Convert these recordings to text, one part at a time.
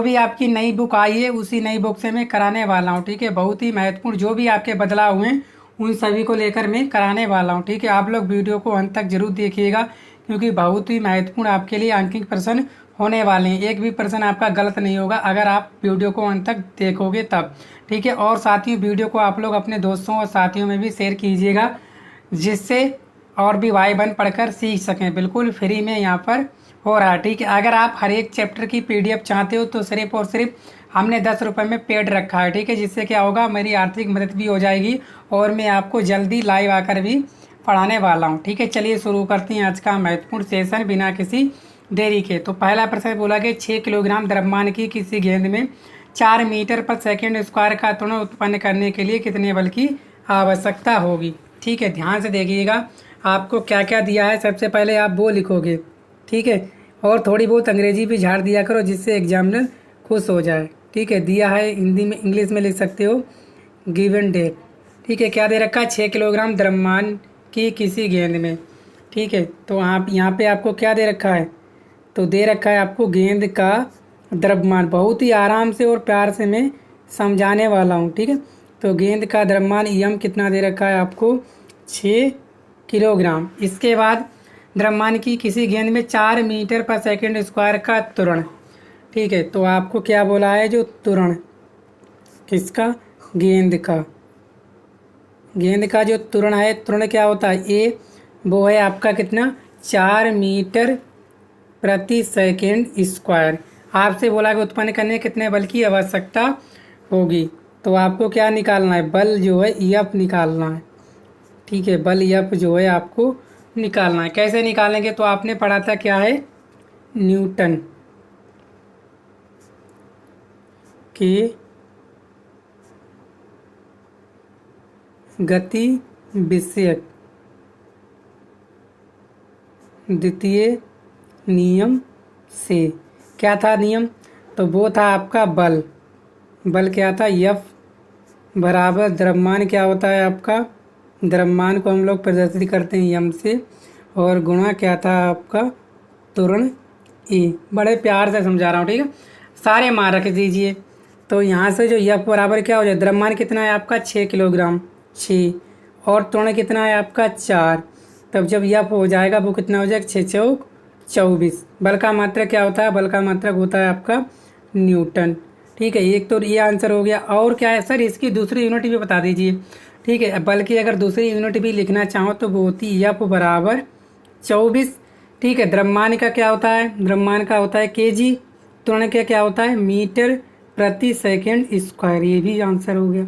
भी आपकी नई बुक आई है उसी नई बुक से मैं कराने वाला हूँ। ठीक है, बहुत ही महत्वपूर्ण जो भी आपके बदलाव हुए हैं उन सभी को लेकर मैं कराने वाला हूँ। ठीक है, आप लोग वीडियो को अंत तक जरूर देखिएगा क्योंकि बहुत ही महत्वपूर्ण आपके लिए अंकित प्रश्न होने वाले हैं। एक भी प्रश्न आपका गलत नहीं होगा अगर आप वीडियो को अंत तक देखोगे तब। ठीक है, और साथियों वीडियो को आप लोग अपने दोस्तों और साथियों में भी शेयर कीजिएगा जिससे और भी वाई वन पढ़कर सीख सकें। बिल्कुल फ्री में यहाँ पर हो रहा है। ठीक है, अगर आप हर एक चैप्टर की PDF चाहते हो तो सिर्फ और सिर्फ हमने 10 रुपये में पेड रखा है। ठीक है, जिससे क्या होगा मेरी आर्थिक मदद भी हो जाएगी और मैं आपको जल्दी लाइव आकर भी पढ़ाने वाला हूँ। ठीक है, चलिए शुरू करते हैं आज का महत्वपूर्ण सेशन बिना किसी देरी के। तो पहला प्रश्न बोला कि 6 किलोग्राम द्रव्यमान की किसी गेंद में 4 मीटर पर सेकेंड स्क्वायर का त्वरण उत्पन्न करने के लिए कितने बल की आवश्यकता होगी। ठीक है, ध्यान से देखिएगा आपको क्या क्या दिया है। सबसे पहले आप वो लिखोगे। ठीक है, और थोड़ी बहुत अंग्रेजी भी झाड़ दिया करो जिससे एग्जामिनर खुश हो जाए। ठीक है, दिया है हिंदी में, इंग्लिश में लिख सकते हो गिवन डेट। ठीक है, क्या दे रखा है 6 किलोग्राम द्रव्यमान की किसी गेंद में। ठीक है, तो आप यहाँ पे आपको क्या दे रखा है, तो दे रखा है आपको गेंद का द्रव्यमान। बहुत ही आराम से और प्यार से मैं समझाने वाला हूँ। ठीक है, तो गेंद का द्रव्यमान यम कितना दे रखा है आपको 6 किलोग्राम। इसके बाद द्रव्यमान की किसी गेंद में 4 मीटर पर सेकेंड स्क्वायर का त्वरण। ठीक है, तो आपको क्या बोला है जो त्वरण किसका, गेंद का जो त्वरण है, त्वरण क्या होता है ए, वो है आपका कितना 4 मीटर प्रति सेकेंड स्क्वायर। आपसे बोला कि उत्पन्न करने कितने बल की आवश्यकता होगी, तो आपको क्या निकालना है, बल जो है एफ निकालना है। ठीक है, बल एफ जो है आपको निकालना है। कैसे निकालेंगे, तो आपने पढ़ा था क्या है न्यूटन के गति विषयक द्वितीय नियम से। क्या था नियम, तो वो था आपका बल क्या था एफ बराबर द्रव्यमान क्या होता है आपका, द्रव्यमान को हम लोग प्रदर्शित करते हैं यम से, और गुणा क्या था आपका त्वरण ए। बड़े प्यार से समझा रहा हूँ। ठीक है, सारे मान रख दीजिए। तो यहाँ से जो एफ बराबर क्या हो जाए, द्रव्यमान कितना है आपका 6 किलोग्राम 6, और त्वरण कितना है आपका 4। तब जब एफ हो जाएगा वो कितना हो जाएगा 6 चौक 24। बल का मात्रक क्या होता है, बल का मात्रक होता है आपका न्यूटन। ठीक है, एक तो ये आंसर हो गया। और क्या है सर, इसकी दूसरी यूनिट भी बता दीजिए। ठीक है, बल की अगर दूसरी यूनिट भी लिखना चाहो तो वो होती है एफ बराबर 24। ठीक है, द्रव्यमान का क्या होता है, द्रव्यमान का होता है kg, त्वरण का क्या होता है मीटर प्रति सेकेंड स्क्वायर। ये भी आंसर हो गया।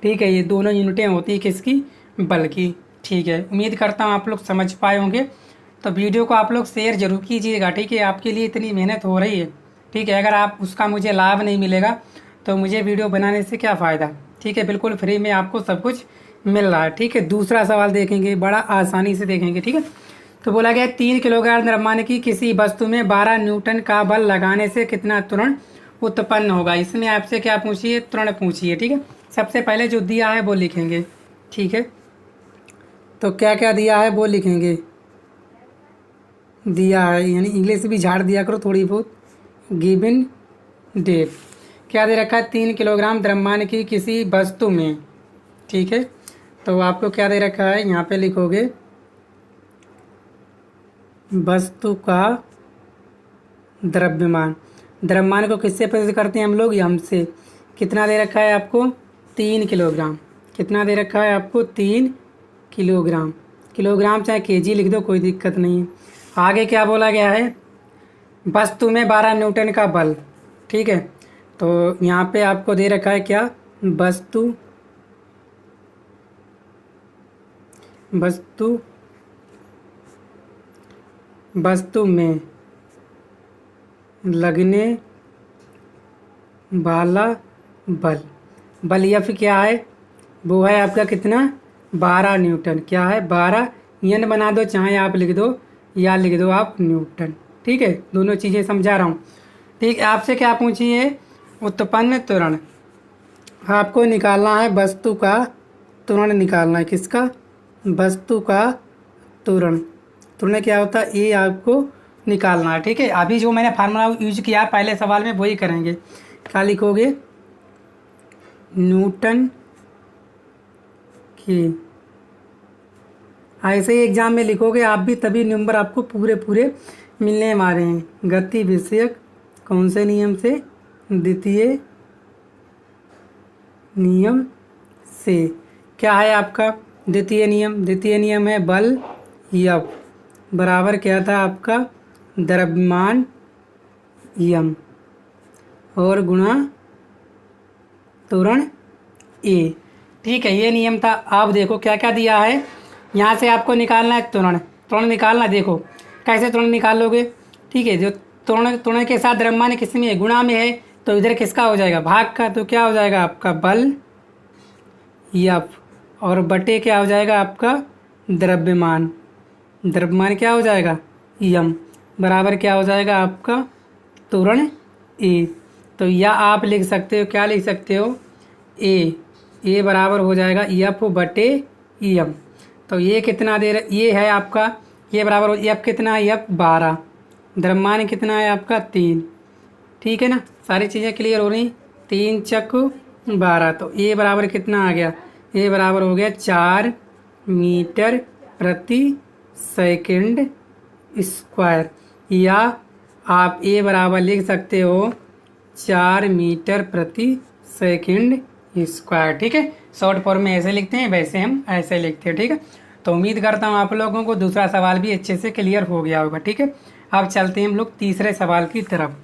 ठीक है, ये दोनों यूनिटें होती है किसकी, बल की। ठीक है, उम्मीद करता हूँ आप लोग समझ पाए होंगे। तो वीडियो को आप लोग शेयर जरूर कीजिएगा। ठीक है, आपके लिए इतनी मेहनत हो रही है। ठीक है, अगर आप उसका मुझे लाभ नहीं मिलेगा तो मुझे वीडियो बनाने से क्या फ़ायदा। ठीक है, बिल्कुल फ्री में आपको सब कुछ मिल रहा है। ठीक है, दूसरा सवाल देखेंगे, बड़ा आसानी से देखेंगे। ठीक है, तो बोला गया 3 किलोग्राम द्रव्यमान की किसी वस्तु में 12 न्यूटन का बल लगाने से कितना त्वरण उत्पन्न होगा। इसमें आपसे क्या पूछिए, त्वरण पूछिए। ठीक है, सबसे पहले जो दिया है वो लिखेंगे। ठीक है, तो क्या क्या दिया है वो लिखेंगे, दिया है यानी इंग्लिश भी झाड़ दिया करो थोड़ी बहुत। गिवन डेट क्या दे रखा है, 3 किलोग्राम द्रव्यमान की किसी वस्तु में। ठीक है, तो आपको क्या दे रखा है, यहाँ पे लिखोगे वस्तु का द्रव्यमान। द्रव्यमान को किससे प्रदर्शित करते हैं हम लोग, यम से। कितना दे रखा है आपको 3 किलोग्राम। कितना दे रखा है आपको 3 किलोग्राम। किलोग्राम चाहे kg लिख दो, कोई दिक्कत नहीं है। आगे क्या बोला गया है, वस्तु में 12 न्यूटन का बल। ठीक है, तो यहाँ पे आपको दे रखा है क्या, वस्तु में लगने वाला बल एफ क्या है, वो है आपका कितना 12 न्यूटन। क्या है 12, एन बना दो चाहे आप लिख दो या लिख दो आप न्यूटन। ठीक है, दोनों चीज़ें समझा रहा हूँ। ठीक है, आपसे क्या पूछिए, उत्पन्न त्वरण आपको निकालना है, वस्तु का त्वरण निकालना है। किसका, वस्तु का त्वरण। त्वरण क्या होता है, ये आपको निकालना है। ठीक है, अभी जो मैंने फार्मूला यूज किया पहले सवाल में वही करेंगे। क्या लिखोगे? न्यूटन की, ऐसे ही एग्जाम में लिखोगे आप भी, तभी नंबर आपको पूरे पूरे मिलने वाले हैं। गति विषयक कौन से नियम से? द्वितीय नियम से। क्या है आपका द्वितीय नियम? द्वितीय नियम है बल F बराबर क्या था आपका? द्रव्यमान M और गुणा त्वरण A। ठीक है, ये नियम था। आप देखो क्या क्या दिया है, यहाँ से आपको निकालना है त्वरण। त्वरण निकालना, देखो कैसे त्वरण निकालोगे। ठीक है, जो त्वरण, त्वरण के साथ द्रव्यमान किस में है? गुणा में है, तो इधर किसका हो जाएगा? भाग का। तो क्या हो जाएगा आपका? बल F और बटे क्या हो जाएगा आपका? द्रव्यमान। द्रव्यमान क्या हो जाएगा? M बराबर क्या हो जाएगा आपका? त्वरण A। तो या आप लिख सकते हो, क्या लिख सकते हो? A बराबर हो जाएगा F बटे M। तो ये कितना दे रहा? ये है आपका, ये बराबर हो F कितना है? F 12। द्रव्यमान कितना है आपका? 3। ठीक है ना, सारी चीज़ें क्लियर हो रही। 3 चक 12, तो A बराबर कितना आ गया? A बराबर हो गया 4 मीटर प्रति सेकंड स्क्वायर। या आप A बराबर लिख सकते हो 4 मीटर प्रति सेकंड स्क्वायर। ठीक है, शॉर्ट फॉर्म में ऐसे लिखते हैं, वैसे हम ऐसे लिखते हैं। ठीक है, तो उम्मीद करता हूँ आप लोगों को दूसरा सवाल भी अच्छे से क्लियर हो गया होगा। ठीक है, अब चलते हैं हम लोग तीसरे सवाल की तरफ।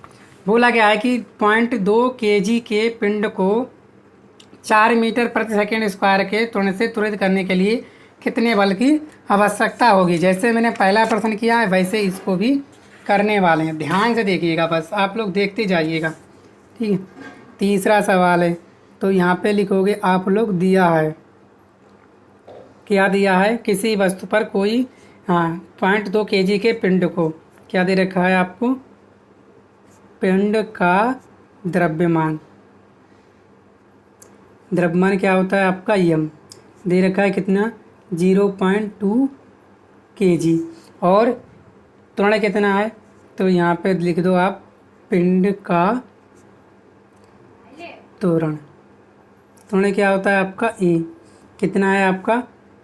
बोला गया है कि 0.2 kg के पिंड को 4 मीटर प्रति सेकंड स्क्वायर के त्वरण से त्वरित करने के लिए कितने बल की आवश्यकता होगी। जैसे मैंने पहला प्रश्न किया है वैसे इसको भी करने वाले हैं, ध्यान से देखिएगा, बस आप लोग देखते जाइएगा। ठीक है, तीसरा सवाल है, तो यहाँ पे लिखोगे आप लोग, दिया है, क्या दिया है? किसी वस्तु पर कोई 0.2 kg के पिंड को, क्या दे रखा है आपको? पिंड का द्रव्यमान। द्रव्यमान क्या होता है आपका? M दे रखा है कितना? 0.2 kg। और त्वरण कितना है? तो यहाँ पे लिख दो आप पिंड का त्वरण। त्वरण क्या होता है आपका? A कितना है आपका?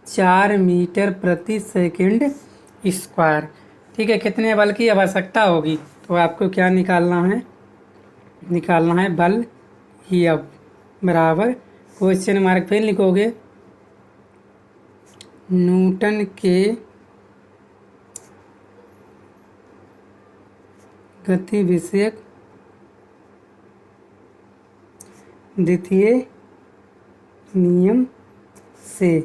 4 मीटर प्रति सेकंड स्क्वायर। ठीक है, कितने बल की आवश्यकता होगी? तो आपको क्या निकालना है? निकालना है बल F बराबर, क्वेश्चन मार्क फिर लिखोगे, न्यूटन के गति विषयक द्वितीय नियम से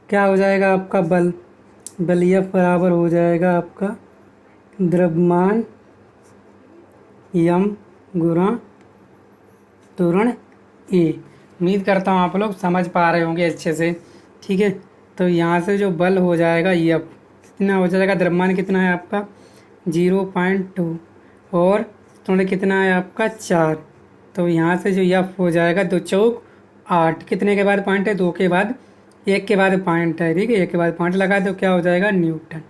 क्या हो जाएगा आपका? बल F बराबर हो जाएगा आपका द्रव्यमान M गुणा त्वरण A। उम्मीद करता हूँ आप लोग समझ पा रहे होंगे अच्छे से। ठीक है, तो यहाँ से जो बल हो जाएगा F कितना हो जाएगा? द्रव्यमान कितना है आपका? 0.2 और त्वरण कितना है आपका? 4। तो यहाँ से जो F हो जाएगा 2 चौक 8। कितने के बाद पॉइंट है? 2 के बाद, 1 के बाद पॉइंट है। ठीक है, 1 के बाद पॉइंट लगा दो, क्या हो जाएगा? न्यूटन।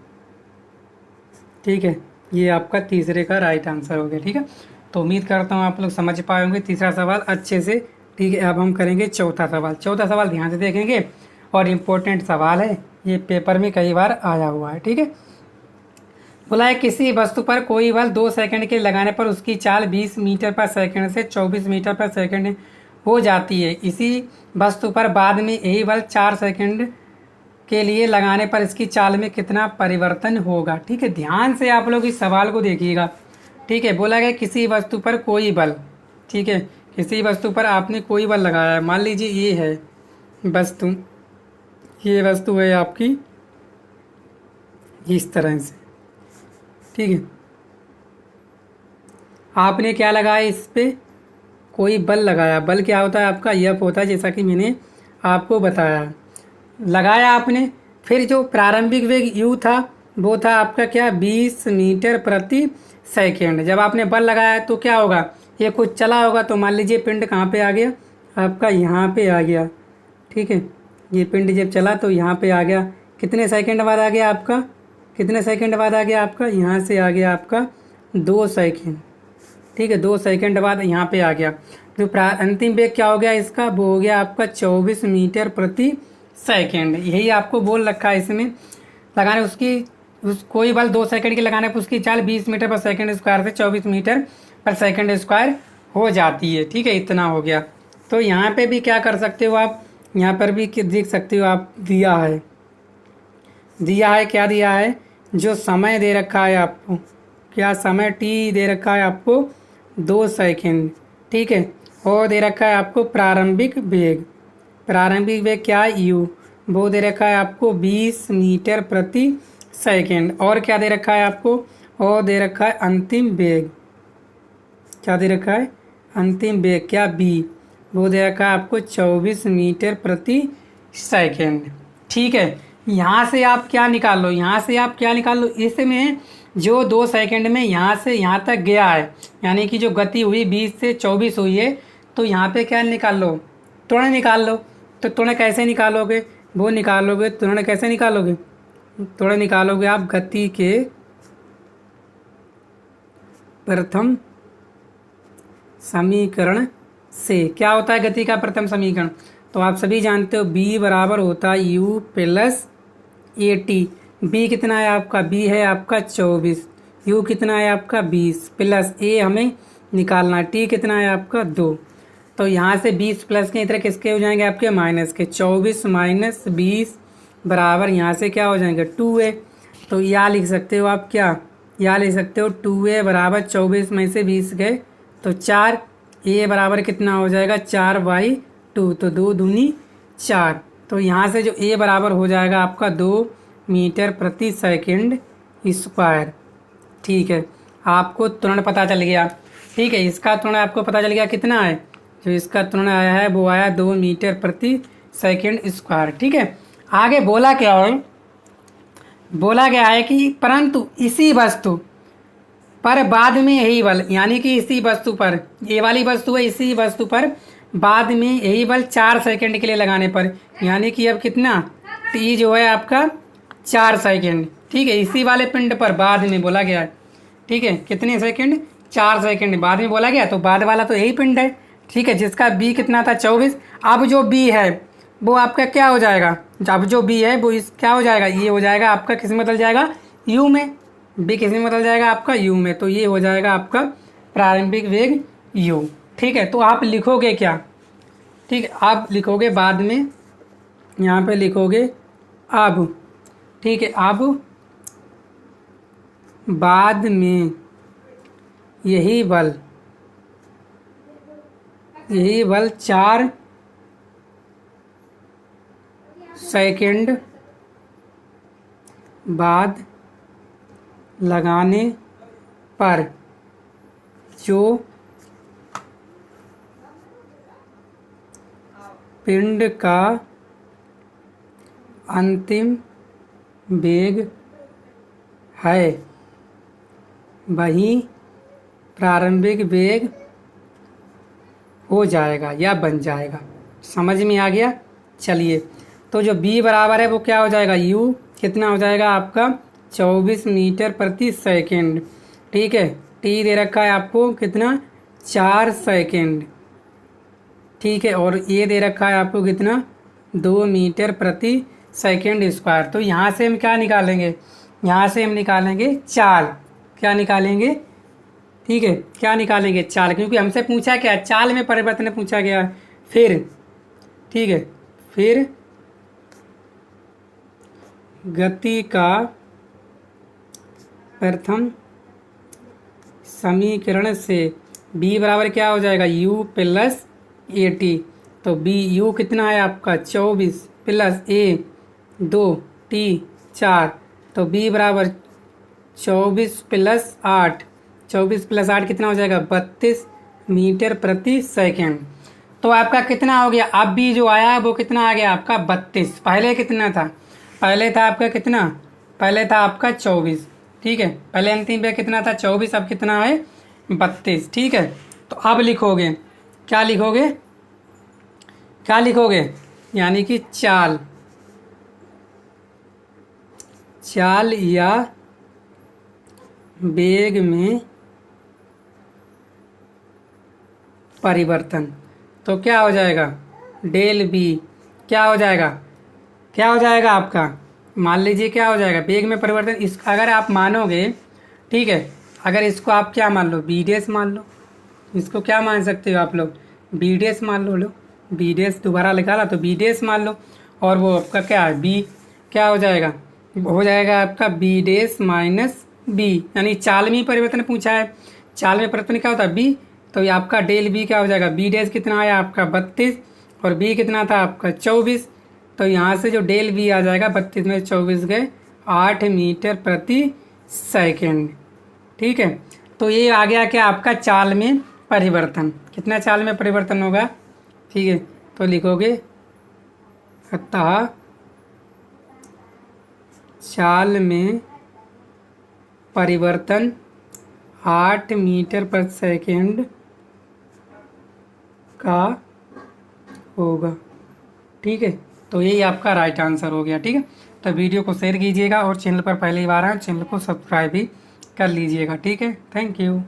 ठीक है, ये आपका तीसरे का राइट आंसर हो गया। ठीक है, तो उम्मीद करता हूँ आप लोग समझ पाए होंगे तीसरा सवाल अच्छे से। ठीक है, अब हम करेंगे चौथा सवाल। चौथा सवाल ध्यान से देखेंगे और इम्पोर्टेंट सवाल है, ये पेपर में कई बार आया हुआ है। ठीक है, बोला है किसी वस्तु पर कोई बल 2 सेकंड के लगाने पर उसकी चाल 20 मीटर पर सेकंड से 24 मीटर पर सेकंड हो जाती है। इसी वस्तु पर बाद में यही बल 4 सेकंड के लिए लगाने पर इसकी चाल में कितना परिवर्तन होगा। ठीक है, ध्यान से आप लोग इस सवाल को देखिएगा। ठीक है, बोला गया किसी वस्तु पर कोई बल, ठीक है, किसी वस्तु पर आपने कोई बल लगाया है। मान लीजिए ये है वस्तु, ये वस्तु है आपकी इस तरह से। ठीक है, आपने क्या लगाया? इस पे कोई बल लगाया। बल क्या होता है आपका? F होता है, जैसा कि मैंने आपको बताया। लगाया आपने, फिर जो प्रारंभिक वेग U था वो था आपका क्या? 20 मीटर प्रति सेकेंड। जब आपने बल लगाया तो क्या होगा? ये कुछ चला होगा, तो मान लीजिए पिंड कहाँ पे आ गया आपका? यहाँ पे आ गया। ठीक है, ये पिंड जब चला तो यहाँ पे आ गया। कितने सेकंड बाद आ गया आपका? कितने सेकंड बाद आ गया आपका, यहाँ से आ गया आपका 2 सेकंड, ठीक है। 2 सेकंड बाद यहाँ पे आ गया। जो अंतिम वेग क्या हो गया इसका, वो हो गया आपका 24 मीटर प्रति सेकंड। यही आपको बोल रखा है इसमें लगाने उसकी कोई बल 2 सेकंड की लगाने पर उसकी चाल 20 मीटर पर सेकंड स्क्वायर से 24 मीटर पर सेकंड स्क्वायर हो जाती है, ठीक है। इतना हो गया। तो यहाँ पे भी क्या कर सकते हो आप, यहाँ पर भी देख सकते हो आप, दिया है क्या दिया है, जो समय दे रखा है आपको, क्या समय टी दे रखा है आपको 2 सेकंड, ठीक है। और दे रखा है आपको प्रारंभिक वेग क्या है यू, वो दे रखा है आपको 20 मीटर प्रति सेकंड। और क्या दे रखा है आपको, और दे रखा है अंतिम वेग, क्या दे रखा है अंतिम वेग क्या बी, वो दे रखा है आपको 24 मीटर प्रति सेकंड, ठीक है। यहाँ से आप क्या निकाल लो, इसमें जो 2 सेकंड में यहाँ से यहाँ तक गया है, यानी कि जो गति हुई 20 से 24 हुई है, तो यहाँ पे क्या निकाल लो, त्वरण निकाल लो। तो त्वरण कैसे निकालोगे, वो निकालोगे, त्वरण कैसे निकालोगे, त्वरण निकालोगे आप गति के प्रथम समीकरण से। क्या होता है गति का प्रथम समीकरण, तो आप सभी जानते हो b बराबर होता है u plus A T. B कितना है आपका, बी है आपका 24, u कितना है आपका 20 प्लस ए हमें निकालना, टी कितना है आपका 2। तो यहाँ से 20 प्लस के इधर किसके हो जाएंगे आपके माइनस के, 24 माइनस 20 बराबर यहाँ से क्या हो जाएंगे 2a। तो यहाँ लिख सकते हो आप, क्या यहाँ लिख सकते हो 2a बराबर 24 में से 20 गए तो 4, a बराबर कितना हो जाएगा 4/2, तो 2 दूनी 4। तो यहाँ से जो a बराबर हो जाएगा आपका 2 मीटर प्रति सेकंड स्क्वायर, ठीक है। आपको त्वरण पता चल गया, ठीक है। इसका त्वरण आपको पता चल गया कितना है, जो इसका त्वरण आया है वो आया 2 मीटर प्रति सेकंड स्क्वायर, ठीक है। आगे बोला क्या है, बोला गया है कि परंतु इसी वस्तु पर बाद में यही बल, यानी कि इसी वस्तु पर, ये वाली वस्तु है, इसी वस्तु पर बाद में यही बल 4 सेकंड के लिए लगाने पर, यानी कि अब कितना टी जो है आपका 4 सेकंड, ठीक है। इसी वाले पिंड पर बाद में बोला गया है, ठीक है। कितने सेकंड, 4 सेकंड बाद में बोला गया, तो बाद वाला तो यही पिंड है, ठीक है, जिसका बी कितना था 24। अब जो बी है वो आपका क्या हो जाएगा, अब जो बी है वो इस क्या हो जाएगा, ये हो जाएगा आपका किस में बदल जाएगा, यू में, बी किस में बदल जाएगा आपका यू में। तो ये हो जाएगा आपका प्रारंभिक वेग यू, ठीक है। तो आप लिखोगे क्या, ठीक है, आप लिखोगे बाद में, यहाँ पे लिखोगे अब, ठीक है, अब बाद में यही बल 4 सेकंड बाद लगाने पर जो पिंड का अंतिम वेग है वही प्रारंभिक वेग हो जाएगा या बन जाएगा। समझ में आ गया। चलिए, तो जो b बराबर है वो क्या हो जाएगा, u कितना हो जाएगा आपका 24 मीटर प्रति सेकंड, ठीक है। t दे रखा है आपको कितना 4 सेकंड, ठीक है। और a दे रखा है आपको कितना 2 मीटर प्रति सेकंड स्क्वायर। तो यहाँ से हम क्या निकालेंगे, यहाँ से हम निकालेंगे चाल, क्या निकालेंगे, ठीक है, क्या निकालेंगे चाल, क्योंकि हमसे पूछा क्या, चाल में परिवर्तन पूछा गया है। फिर, ठीक है, फिर गति का प्रथम समीकरण से b बराबर क्या हो जाएगा, u प्लस ए टी। तो b u कितना है आपका 24 प्लस a 2 t 4, तो b बराबर 24 प्लस 8, 24 प्लस 8 कितना हो जाएगा 32 मीटर प्रति सेकंड। तो आपका कितना हो गया, अब भी जो आया है वो कितना आ गया आपका 32। पहले कितना था, पहले था आपका कितना, पहले था आपका 24, ठीक है। पहले अंतिम पे कितना था 24, अब कितना है 32, ठीक है। तो अब लिखोगे, क्या लिखोगे, क्या लिखोगे, यानी कि चाल, चाल या वेग में परिवर्तन। तो क्या हो जाएगा, डेल बी क्या हो जाएगा, क्या हो जाएगा आपका, मान लीजिए क्या हो जाएगा, वेग में परिवर्तन। इस अगर आप मानोगे, ठीक है, अगर इसको आप क्या मान लो, बी डेस मान लो, इसको क्या मान सकते हो आप लोग, बी डेस मान लो बी डेस दोबारा निकाला तो बी डेस मान लो। और वो आपका क्या है, बी क्या हो जाएगा आपका बी डेस माइनस बी, यानी चाल में परिवर्तन पूछा है, चाल में परिवर्तन क्या होता है बी, तो ये आपका डेल बी क्या हो जाएगा, बी डेस कितना आया आपका 32 और बी कितना था आपका 24, तो यहाँ से जो डेल बी आ जाएगा 32 में 24 गए 8 मीटर प्रति सेकेंड। ठीक है, तो ये आ गया क्या आपका चाल में परिवर्तन, कितना चाल में परिवर्तन होगा। ठीक है, तो लिखोगे अतः चाल में परिवर्तन 8 मीटर प्रति सेकेंड का होगा। ठीक है, तो यही आपका राइट आंसर हो गया। ठीक है, तो वीडियो को शेयर कीजिएगा और चैनल पर पहली बार आए चैनल को सब्सक्राइब भी कर लीजिएगा। ठीक है, थैंक यू।